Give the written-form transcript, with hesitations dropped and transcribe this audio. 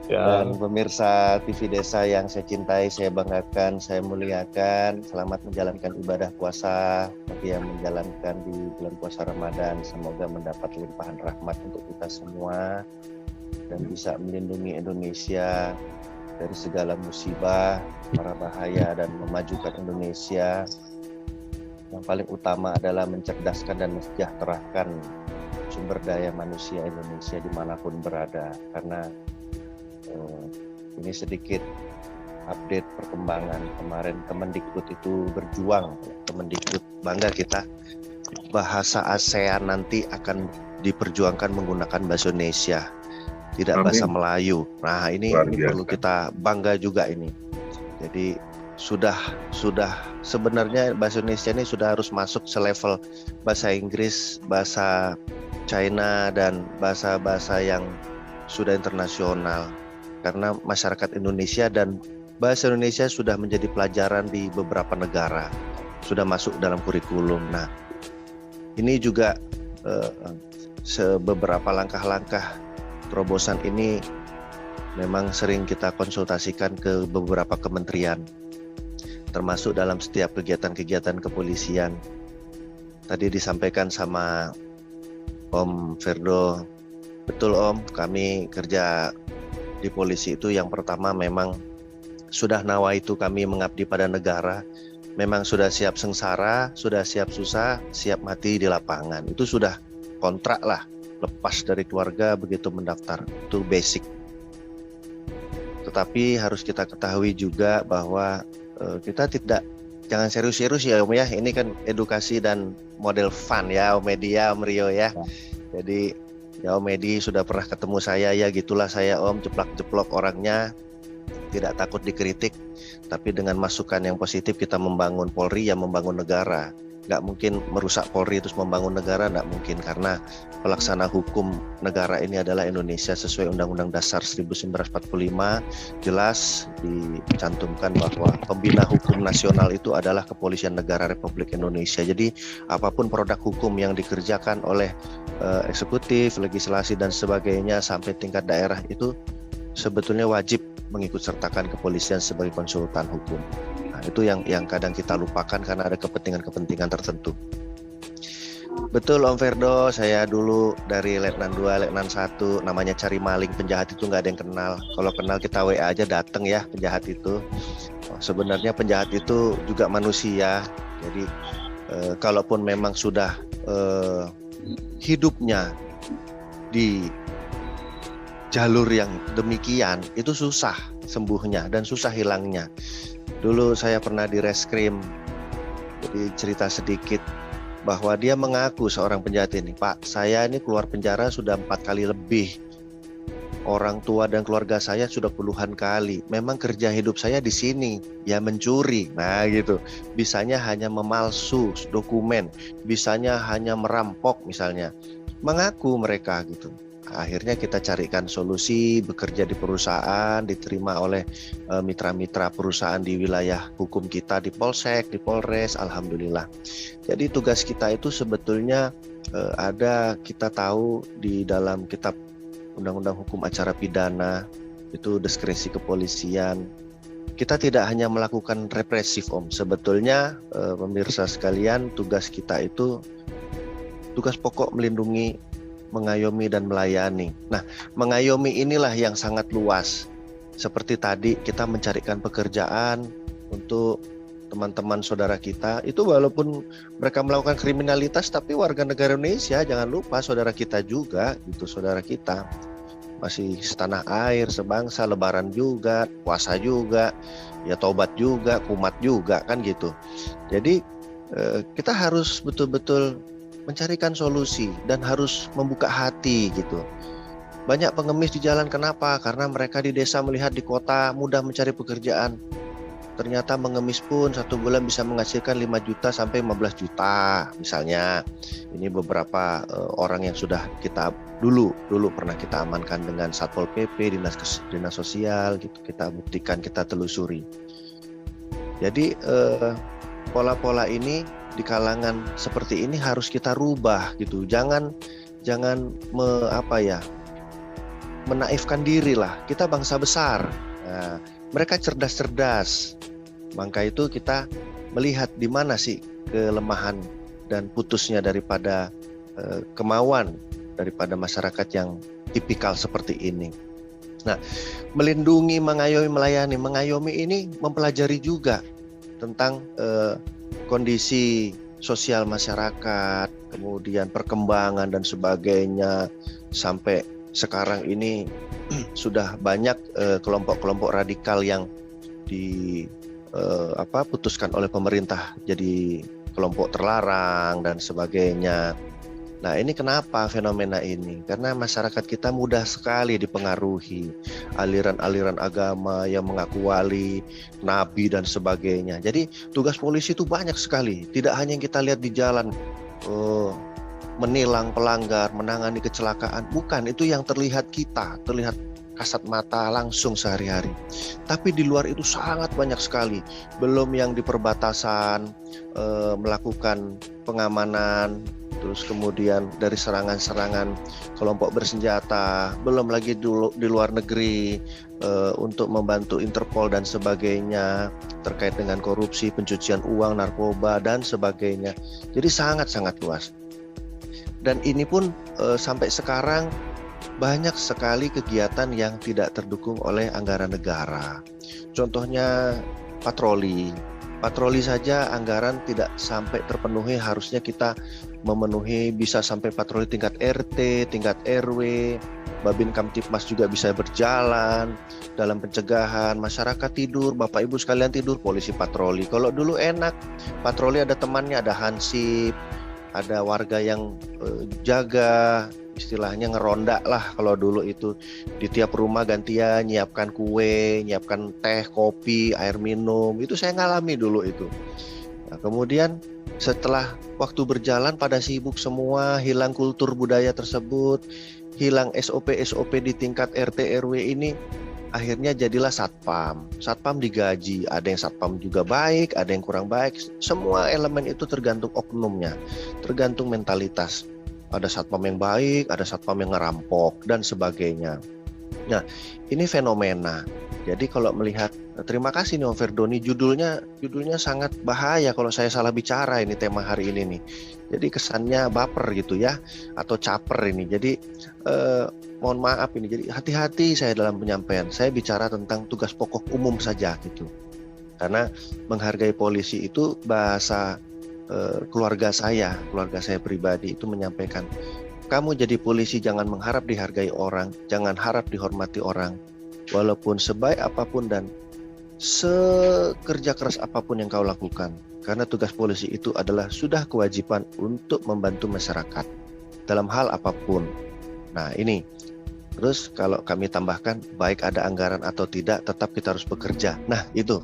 Dan Ya, pemirsa TV Desa yang saya cintai, saya banggakan, saya muliakan. Selamat menjalankan ibadah puasa bagi yang menjalankan di bulan puasa Ramadan. Semoga mendapat limpahan rahmat untuk kita semua dan bisa melindungi Indonesia dari segala musibah, mara bahaya, dan memajukan Indonesia. Yang paling utama adalah mencerdaskan dan mensejahterakan sumber daya manusia Indonesia dimanapun berada. Karena ini sedikit update perkembangan kemarin. Kemendikbud itu berjuang, Kemendikbud bangga kita, bahasa ASEAN nanti akan diperjuangkan menggunakan bahasa Indonesia, tidak bahasa amin. Melayu. Nah, ini Luar perlu biasa. kita bangga juga ini. Jadi sudah sebenarnya bahasa Indonesia ini sudah harus masuk selevel bahasa Inggris, bahasa China, dan bahasa-bahasa yang sudah internasional. Karena masyarakat Indonesia dan bahasa Indonesia sudah menjadi pelajaran di beberapa negara, sudah masuk dalam kurikulum. Nah, ini juga beberapa langkah-langkah terobosan ini memang sering kita konsultasikan ke beberapa kementerian, termasuk dalam setiap kegiatan-kegiatan kepolisian. Tadi disampaikan sama Om Ferdo, betul Om, kami kerja di polisi itu yang pertama memang sudah nawa itu kami mengabdi pada negara, memang sudah siap sengsara, sudah siap susah, siap mati di lapangan. Itu sudah kontrak lah, lepas dari keluarga begitu mendaftar, itu basic. Tetapi harus kita ketahui juga bahwa kita jangan serius-serius ya Om ya, ini kan edukasi dan model fun ya Om Edi ya, Om Rio ya. Jadi ya Om Edi sudah pernah ketemu saya, ya gitulah saya Om, jeplak-jeplok orangnya, tidak takut dikritik, tapi dengan masukan yang positif kita membangun Polri, yang membangun negara. Nggak mungkin merusak Polri terus membangun negara, nggak mungkin, karena pelaksana hukum negara ini adalah Indonesia sesuai Undang-Undang Dasar 1945, jelas dicantumkan bahwa pembina hukum nasional itu adalah Kepolisian Negara Republik Indonesia. Jadi apapun produk hukum yang dikerjakan oleh eksekutif, legislasi dan sebagainya sampai tingkat daerah itu sebetulnya wajib mengikut sertakan kepolisian sebagai konsultan hukum. Nah, itu yang kadang kita lupakan karena ada kepentingan-kepentingan tertentu. Betul Om Ferdo, saya dulu dari Letnan 2, Letnan 1, namanya cari maling, penjahat itu nggak ada yang kenal. Kalau kenal kita WA aja datang ya penjahat itu. Sebenarnya penjahat itu juga manusia. Jadi kalaupun memang sudah hidupnya di jalur yang demikian, itu susah sembuhnya dan susah hilangnya. Dulu saya pernah di reskrim, jadi cerita sedikit bahwa dia mengaku, seorang penjahat ini, Pak, saya ini keluar penjara sudah 4 kali lebih. Orang tua dan keluarga saya sudah puluhan kali. Memang kerja hidup saya di sini, ya mencuri. Nah gitu. Bisanya hanya memalsu dokumen, bisanya hanya merampok misalnya. Mengaku mereka gitu. Akhirnya kita carikan solusi, bekerja di perusahaan, diterima oleh mitra-mitra perusahaan di wilayah hukum kita, di Polsek, di Polres, alhamdulillah. Jadi tugas kita itu sebetulnya ada, kita tahu di dalam kitab Undang-Undang Hukum Acara Pidana, itu diskresi kepolisian. Kita tidak hanya melakukan represif Om, sebetulnya pemirsa sekalian, tugas kita itu tugas pokok melindungi, mengayomi dan melayani. Nah, mengayomi inilah yang sangat luas. Seperti tadi kita mencarikan pekerjaan untuk teman-teman saudara kita, itu walaupun mereka melakukan kriminalitas tapi warga negara Indonesia, jangan lupa saudara kita juga, itu saudara kita. Masih setanah air, sebangsa, lebaran juga, puasa juga, ya tobat juga, kumat juga, kan gitu. Jadi kita harus betul-betul mencarikan solusi dan harus membuka hati gitu. Banyak pengemis di jalan, kenapa? Karena mereka di desa melihat di kota mudah mencari pekerjaan. Ternyata mengemis pun 1 bulan bisa menghasilkan 5 juta sampai 15 juta misalnya. Ini beberapa orang yang sudah kita dulu pernah kita amankan dengan Satpol PP, dinas sosial gitu, kita buktikan, kita telusuri. Jadi pola-pola ini di kalangan seperti ini harus kita rubah gitu. Jangan menaifkan diri lah. Kita bangsa besar. Nah, mereka cerdas-cerdas. Maka itu kita melihat di mana sih kelemahan dan putusnya daripada kemauan daripada masyarakat yang tipikal seperti ini. Nah, melindungi, mengayomi, melayani. Mengayomi ini mempelajari juga tentang kondisi sosial masyarakat, kemudian perkembangan dan sebagainya. Sampai sekarang ini sudah banyak kelompok-kelompok radikal yang putuskan oleh pemerintah jadi kelompok terlarang dan sebagainya. Nah, ini kenapa fenomena ini? Karena masyarakat kita mudah sekali dipengaruhi aliran-aliran agama yang mengaku wali, nabi dan sebagainya. Jadi tugas polisi itu banyak sekali. Tidak hanya yang kita lihat di jalan, menilang pelanggar, menangani kecelakaan. Bukan, itu yang terlihat kita, terlihat kasat mata langsung sehari-hari. Tapi di luar itu sangat banyak sekali. Belum yang di perbatasan, melakukan pengamanan, terus kemudian dari serangan-serangan kelompok bersenjata, belum lagi di luar negeri untuk membantu Interpol dan sebagainya terkait dengan korupsi, pencucian uang, narkoba dan sebagainya. Jadi sangat-sangat luas. Dan ini pun sampai sekarang banyak sekali kegiatan yang tidak terdukung oleh anggaran negara. Contohnya patroli. Patroli saja anggaran tidak sampai terpenuhi, harusnya kita memenuhi bisa sampai patroli tingkat RT, tingkat RW, Babin Kamtipmas juga bisa berjalan dalam pencegahan, masyarakat tidur, Bapak Ibu sekalian tidur, polisi patroli. Kalau dulu enak, patroli ada temannya, ada hansip, ada warga yang jaga, istilahnya ngeronda lah kalau dulu itu. Di tiap rumah gantian nyiapkan kue, nyiapkan teh, kopi, air minum. Itu saya ngalami dulu itu. Nah, kemudian setelah waktu berjalan pada sibuk semua, hilang kultur budaya tersebut, hilang SOP-SOP di tingkat RT RW ini, akhirnya jadilah satpam. Satpam digaji, ada yang satpam juga baik, ada yang kurang baik. Semua elemen itu tergantung oknumnya, tergantung mentalitas. Ada satpam yang baik, ada satpam yang ngerampok dan sebagainya. Nah, ini fenomena. Jadi kalau melihat, terima kasih nih Om Ferdoni, judulnya sangat bahaya kalau saya salah bicara ini tema hari ini nih. Jadi kesannya baper gitu ya, atau caper ini. Jadi mohon maaf ini. Jadi hati-hati saya dalam penyampaian. Saya bicara tentang tugas pokok umum saja gitu. Karena menghargai polisi itu bahasa keluarga saya pribadi itu menyampaikan, kamu jadi polisi jangan mengharap dihargai orang, jangan harap dihormati orang, walaupun sebaik apapun dan sekerja keras apapun yang kau lakukan, karena tugas polisi itu adalah sudah kewajiban untuk membantu masyarakat dalam hal apapun. Nah ini, terus kalau kami tambahkan, baik ada anggaran atau tidak, tetap kita harus bekerja. Nah itu